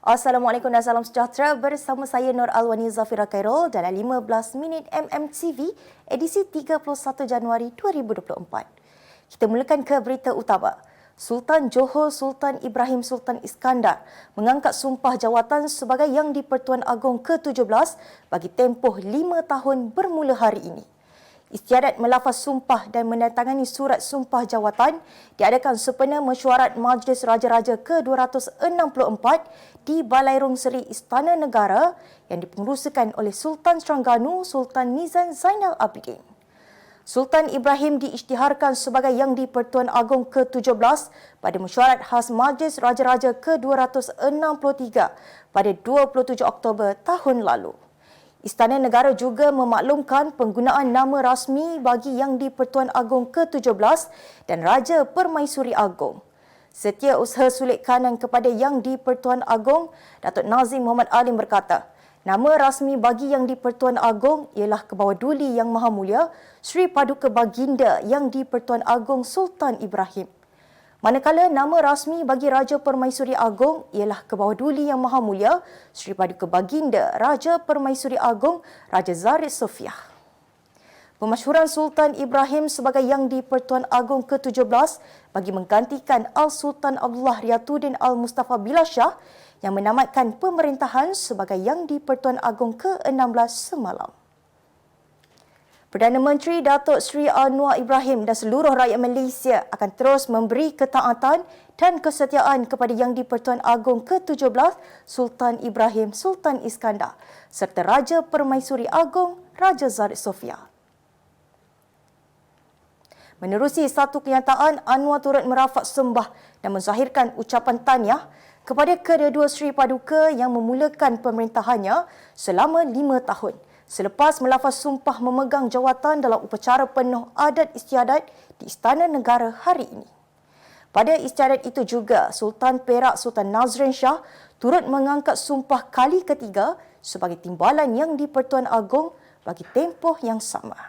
Assalamualaikum dan salam sejahtera, bersama saya Nur Alwani Zafira Khairul dalam 15 minit MMTV edisi 31 Januari 2024. Kita mulakan ke berita utama. Sultan Johor Sultan Ibrahim Sultan Iskandar mengangkat sumpah jawatan sebagai Yang di-Pertuan Agong ke-17 bagi tempoh 5 tahun bermula hari ini. Istiadat melafaz sumpah dan menandatangani surat sumpah jawatan diadakan sempena mesyuarat Majlis Raja-Raja ke-264 di Balairung Seri Istana Negara yang dipengerusikan oleh Sultan Terengganu Sultan Mizan Zainal Abidin. Sultan Ibrahim diisytiharkan sebagai Yang di-Pertuan Agong ke-17 pada mesyuarat khas Majlis Raja-Raja ke-263 pada 27 Oktober tahun lalu. Istana Negara juga memaklumkan penggunaan nama rasmi bagi Yang di-Pertuan Agong ke-17 dan Raja Permaisuri Agong. Setiausaha Sulit Kanan kepada Yang di-Pertuan Agong, Datuk Nazim Muhammad Alim berkata, nama rasmi bagi Yang di-Pertuan Agong ialah Kebawah-Duli Yang Maha Mulia Sri Paduka Baginda Yang di-Pertuan Agong Sultan Ibrahim. Manakala nama rasmi bagi Raja Permaisuri Agong ialah Kebawah-Duli Yang Maha Mulia Sri Paduka Baginda Raja Permaisuri Agong Raja Zarid Sofiah. Pemasyhuran Sultan Ibrahim sebagai Yang di-Pertuan Agong ke-17 bagi menggantikan Al-Sultan Abdullah Riyatuddin Al-Mustafa Billah Shah yang menamatkan pemerintahan sebagai Yang di-Pertuan Agong ke-16 semalam. Perdana Menteri Datuk Seri Anwar Ibrahim dan seluruh rakyat Malaysia akan terus memberi ketaatan dan kesetiaan kepada Yang di-Pertuan Agong ke-17 Sultan Ibrahim Sultan Iskandar serta Raja Permaisuri Agong Raja Zarid Sofiah. Menerusi satu kenyataan, Anwar turut merafak sembah dan menzahirkan ucapan tahniah kepada kedua-dua Sri Paduka yang memulakan pemerintahannya selama 5 tahun. Selepas melafaz sumpah memegang jawatan dalam upacara penuh adat istiadat di Istana Negara hari ini. Pada istiadat itu juga, Sultan Perak Sultan Nazrin Shah turut mengangkat sumpah kali ketiga sebagai timbalan Yang di-Pertuan Agong bagi tempoh yang sama.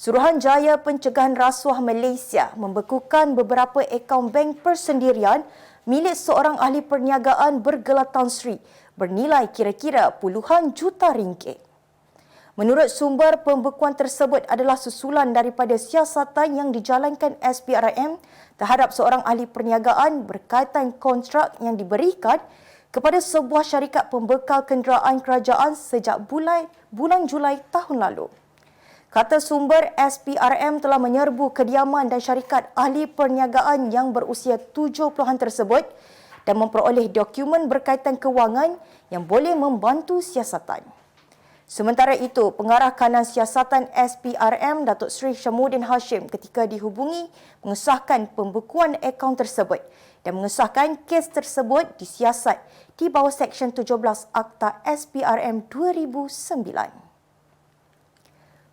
Suruhanjaya Pencegahan Rasuah Malaysia membekukan beberapa akaun bank persendirian milik seorang ahli perniagaan bergelar Tan Sri bernilai kira-kira puluhan juta ringgit. Menurut sumber, pembekuan tersebut adalah susulan daripada siasatan yang dijalankan SPRM terhadap seorang ahli perniagaan berkaitan kontrak yang diberikan kepada sebuah syarikat pembekal kenderaan kerajaan sejak bulan Julai tahun lalu. Kata sumber, SPRM telah menyerbu kediaman dan syarikat ahli perniagaan yang berusia 70-an tersebut dan memperoleh dokumen berkaitan kewangan yang boleh membantu siasatan. Sementara itu, pengarah kanan siasatan SPRM Datuk Seri Syamuddin Hashim ketika dihubungi mengesahkan pembekuan akaun tersebut dan mengesahkan kes tersebut disiasat di bawah Seksyen 17 Akta SPRM 2009.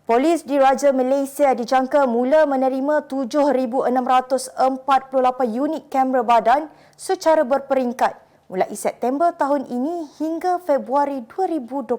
Polis Diraja Malaysia dijangka mula menerima 7,648 unit kamera badan secara berperingkat mulai September tahun ini hingga Februari 2025.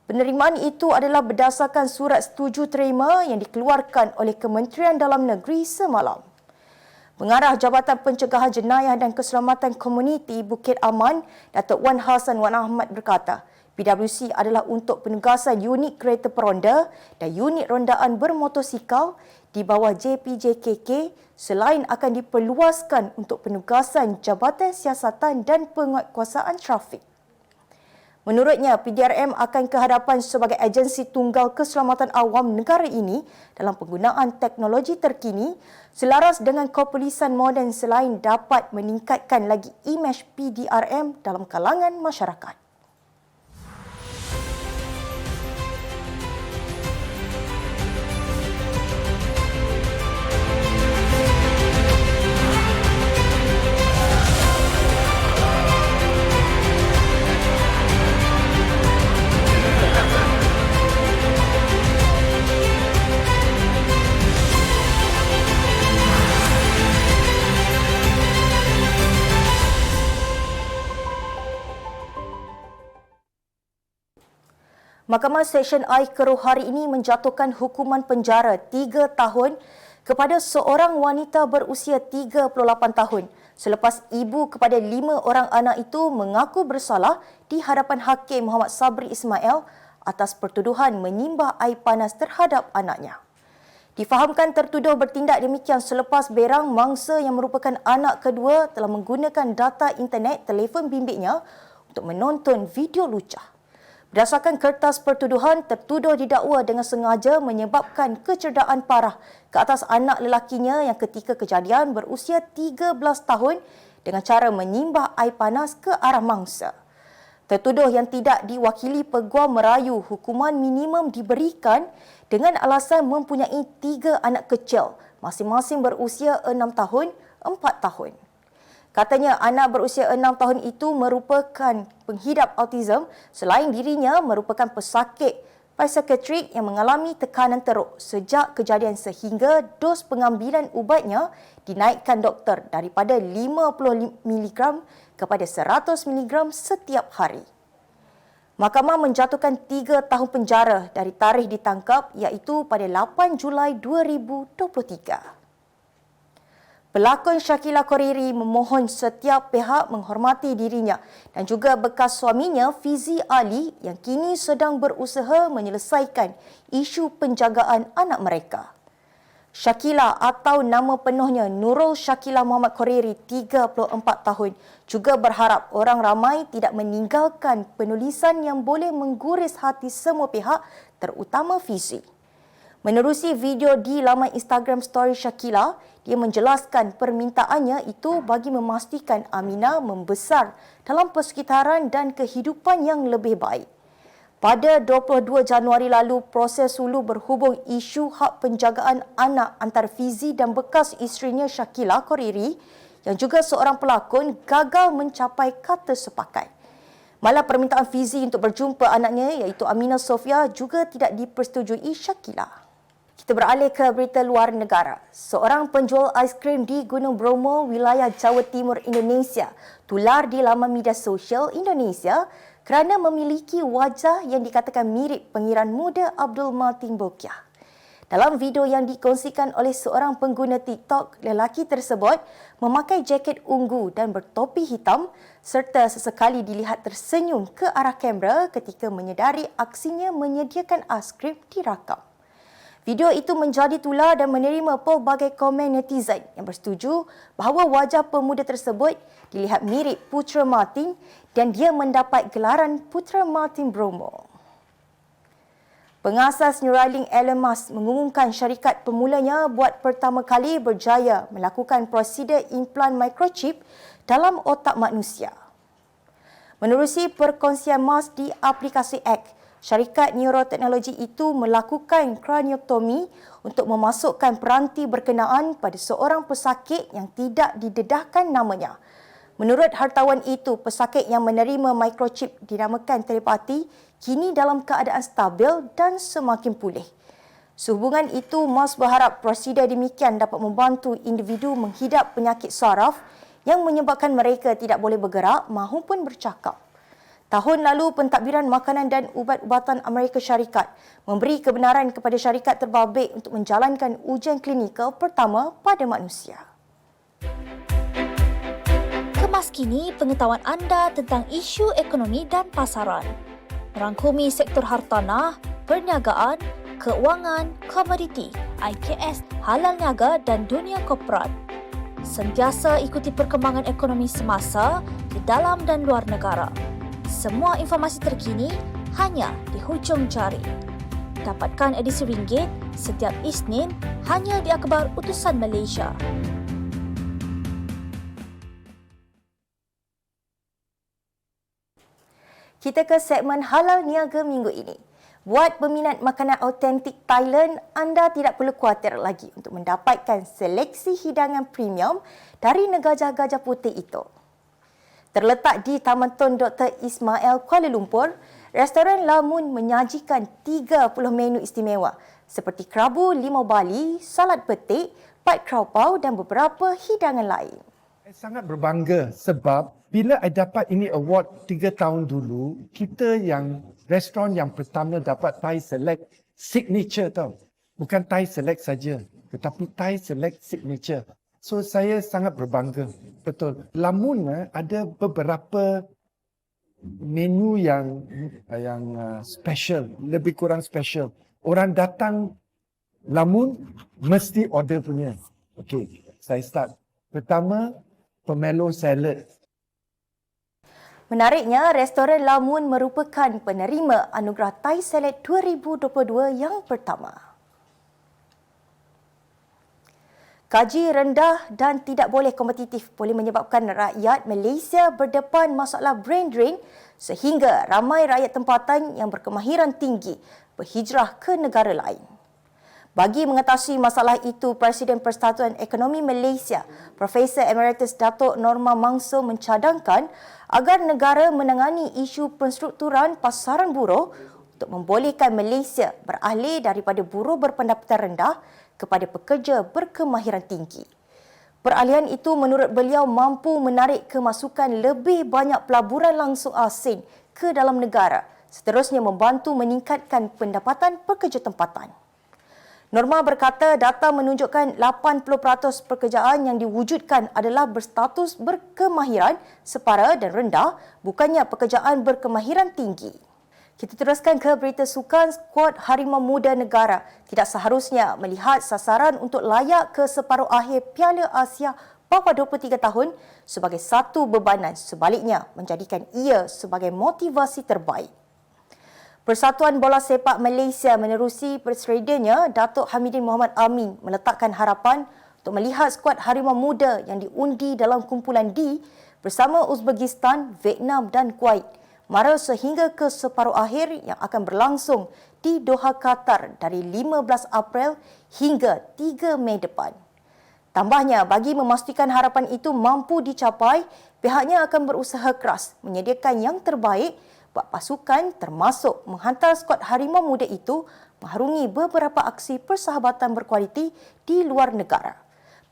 Penerimaan itu adalah berdasarkan surat setuju terima yang dikeluarkan oleh Kementerian Dalam Negeri semalam. Pengarah Jabatan Pencegahan Jenayah dan Keselamatan Komuniti Bukit Aman, Datuk Wan Hassan Wan Ahmad berkata, PWC adalah untuk penugasan unit kereta peronda dan unit rondaan bermotosikal di bawah JPJKK selain akan diperluaskan untuk penugasan Jabatan Siasatan dan Penguatkuasaan Trafik. Menurutnya, PDRM akan ke hadapan sebagai agensi tunggal keselamatan awam negara ini dalam penggunaan teknologi terkini selaras dengan kepolisan moden selain dapat meningkatkan lagi imej PDRM dalam kalangan masyarakat. Mahkamah Seksyen I Keruh hari ini menjatuhkan hukuman penjara 3 tahun kepada seorang wanita berusia 38 tahun selepas ibu kepada 5 orang anak itu mengaku bersalah di hadapan Hakim Muhammad Sabri Ismail atas pertuduhan menyimbah air panas terhadap anaknya. Difahamkan tertuduh bertindak demikian selepas berang mangsa yang merupakan anak kedua telah menggunakan data internet telefon bimbitnya untuk menonton video lucah. Berdasarkan kertas pertuduhan, tertuduh didakwa dengan sengaja menyebabkan kecederaan parah ke atas anak lelakinya yang ketika kejadian berusia 13 tahun dengan cara menyimbah air panas ke arah mangsa. Tertuduh yang tidak diwakili peguam merayu hukuman minimum diberikan dengan alasan mempunyai 3 anak kecil, masing-masing berusia 6 tahun, 4 tahun. Katanya anak berusia 6 tahun itu merupakan penghidap autism selain dirinya merupakan pesakit psikiatrik yang mengalami tekanan teruk sejak kejadian sehingga dos pengambilan ubatnya dinaikkan doktor daripada 50 mg kepada 100 mg setiap hari. Mahkamah menjatuhkan 3 tahun penjara dari tarikh ditangkap iaitu pada 8 Julai 2023. Pelakon Shakila Koriri memohon setiap pihak menghormati dirinya dan juga bekas suaminya Fizi Ali yang kini sedang berusaha menyelesaikan isu penjagaan anak mereka. Shakila atau nama penuhnya Nurul Shakila Muhammad Koriri, 34 tahun, juga berharap orang ramai tidak meninggalkan penulisan yang boleh mengguris hati semua pihak, terutama Fizi. Menerusi video di laman Instagram story Shakila, dia menjelaskan permintaannya itu bagi memastikan Aminah membesar dalam persekitaran dan kehidupan yang lebih baik. Pada 22 Januari lalu, proses sulu berhubung isu hak penjagaan anak antara Fizi dan bekas isterinya Shakila Koriri yang juga seorang pelakon gagal mencapai kata sepakat. Malah permintaan Fizi untuk berjumpa anaknya iaitu Aminah Sofia juga tidak dipersetujui Shakila. Kita beralih ke berita luar negara. Seorang penjual aiskrim di Gunung Bromo, wilayah Jawa Timur, Indonesia, tular di laman media sosial Indonesia kerana memiliki wajah yang dikatakan mirip pengiran muda Abdul Matin Bokiah. Dalam video yang dikongsikan oleh seorang pengguna TikTok, lelaki tersebut memakai jaket ungu dan bertopi hitam serta sesekali dilihat tersenyum ke arah kamera ketika menyedari aksinya menyediakan aiskrim dirakam. Video itu menjadi tular dan menerima pelbagai komen netizen yang bersetuju bahawa wajah pemuda tersebut dilihat mirip Putera Martin dan dia mendapat gelaran Putera Martin Bromo. Pengasas Neuralink Elon Musk mengumumkan syarikat pemulanya buat pertama kali berjaya melakukan prosedur implan microchip dalam otak manusia. Menerusi perkongsian Musk di aplikasi X, syarikat neuroteknologi itu melakukan kraniotomi untuk memasukkan peranti berkenaan pada seorang pesakit yang tidak didedahkan namanya. Menurut hartawan itu, pesakit yang menerima microchip dinamakan telepati kini dalam keadaan stabil dan semakin pulih. Sehubungan itu, Musk berharap prosedur demikian dapat membantu individu menghidap penyakit saraf yang menyebabkan mereka tidak boleh bergerak maupun bercakap. Tahun lalu, Pentadbiran Makanan dan Ubat-ubatan Amerika Syarikat memberi kebenaran kepada syarikat terbabit untuk menjalankan ujian klinikal pertama pada manusia. Kemas kini pengetahuan anda tentang isu ekonomi dan pasaran. Merangkumi sektor hartanah, perniagaan, keuangan, komoditi, IKS, halal niaga dan dunia korporat. Sentiasa ikuti perkembangan ekonomi semasa di dalam dan luar negara. Semua informasi terkini hanya di hujung jari. Dapatkan edisi ringgit setiap Isnin hanya di Akhbar Utusan Malaysia. Kita ke segmen Halal Niaga minggu ini. Buat peminat makanan autentik Thailand, anda tidak perlu khawatir lagi untuk mendapatkan seleksi hidangan premium dari negara gajah putih itu. Terletak di Taman Tun Dr. Ismail, Kuala Lumpur, restoran Lamun menyajikan 30 menu istimewa seperti kerabu limau Bali, salad petik, pat kraupau dan beberapa hidangan lain. Saya sangat berbangga sebab bila saya dapat ini award 3 tahun dulu, kita yang restoran yang pertama dapat Thai Select Signature tau. Bukan Thai Select saja, tetapi Thai Select Signature. So saya sangat berbangga. Betul. Lamun ada beberapa menu yang special, lebih kurang special. Orang datang Lamun mesti order punya. Okey, saya start. Pertama, pomelo salad. Menariknya, restoran Lamun merupakan penerima Anugerah Thai Salad 2022 yang pertama. Gaji rendah dan tidak boleh kompetitif boleh menyebabkan rakyat Malaysia berdepan masalah brain drain sehingga ramai rakyat tempatan yang berkemahiran tinggi berhijrah ke negara lain. Bagi mengatasi masalah itu, Presiden Persatuan Ekonomi Malaysia, Profesor Emeritus Datuk Norma Mangso mencadangkan agar negara menangani isu penstrukturan pasaran buruh untuk membolehkan Malaysia beralih daripada buruh berpendapatan rendah kepada pekerja berkemahiran tinggi. Peralihan itu menurut beliau mampu menarik kemasukan lebih banyak pelaburan langsung asing ke dalam negara, seterusnya membantu meningkatkan pendapatan pekerja tempatan. Norma berkata data menunjukkan 80% pekerjaan yang diwujudkan adalah berstatus berkemahiran separa dan rendah, bukannya pekerjaan berkemahiran tinggi. Kita teruskan ke berita sukan. Skuad Harimau Muda Negara tidak seharusnya melihat sasaran untuk layak ke separuh akhir Piala Asia bawah 23 tahun sebagai satu bebanan, sebaliknya menjadikan ia sebagai motivasi terbaik. Persatuan Bola Sepak Malaysia menerusi presidennya Datuk Hamidin Mohamad Amin meletakkan harapan untuk melihat skuad Harimau Muda yang diundi dalam kumpulan D bersama Uzbekistan, Vietnam dan Kuwait mara sehingga ke separuh akhir yang akan berlangsung di Doha, Qatar dari 15 April hingga 3 Mei depan. Tambahnya, bagi memastikan harapan itu mampu dicapai, pihaknya akan berusaha keras menyediakan yang terbaik buat pasukan termasuk menghantar skuad Harimau Muda itu mengharungi beberapa aksi persahabatan berkualiti di luar negara.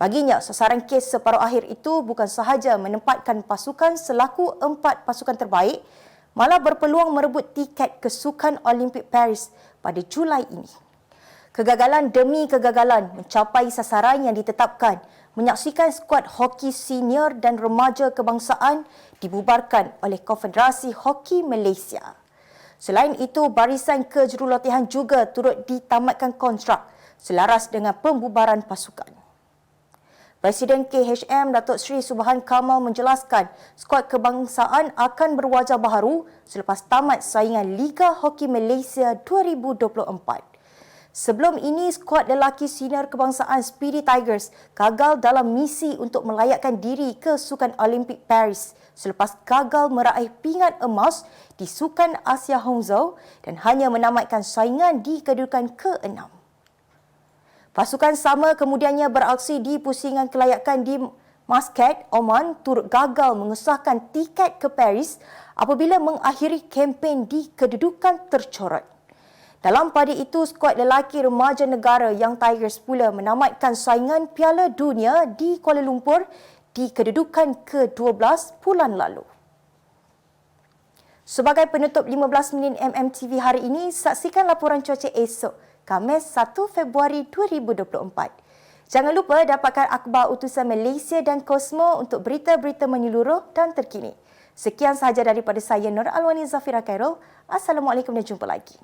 Baginya, sasaran kes separuh akhir itu bukan sahaja menempatkan pasukan selaku 4 pasukan terbaik, malah berpeluang merebut tiket ke Sukan Olimpik Paris pada Julai ini. Kegagalan demi kegagalan mencapai sasaran yang ditetapkan, menyaksikan skuad hoki senior dan remaja kebangsaan dibubarkan oleh Konfederasi Hoki Malaysia. Selain itu, barisan kejurulatihan juga turut ditamatkan kontrak selaras dengan pembubaran pasukan. Presiden KHM Datuk Seri Subhan Kamal menjelaskan skuad kebangsaan akan berwajah baharu selepas tamat saingan Liga Hoki Malaysia 2024. Sebelum ini, skuad lelaki senior kebangsaan Speedy Tigers gagal dalam misi untuk melayakkan diri ke Sukan Olimpik Paris selepas gagal meraih pingat emas di Sukan Asia Hangzhou dan hanya menamatkan saingan di kedudukan ke-6. Pasukan sama kemudiannya beraksi di pusingan kelayakan di Muscat, Oman turut gagal mengesahkan tiket ke Paris apabila mengakhiri kempen di kedudukan tercorot. Dalam pada itu, skuad lelaki remaja negara Young Tigers pula menamatkan saingan Piala Dunia di Kuala Lumpur di kedudukan ke-12 bulan lalu. Sebagai penutup 15 minit MMTV hari ini, saksikan laporan cuaca esok, Khamis 1 Februari 2024. Jangan lupa dapatkan akhbar utusan Malaysia dan Kosmo untuk berita-berita menyeluruh dan terkini. Sekian sahaja daripada saya, Nur Alwani Zafira Khairul. Assalamualaikum dan jumpa lagi.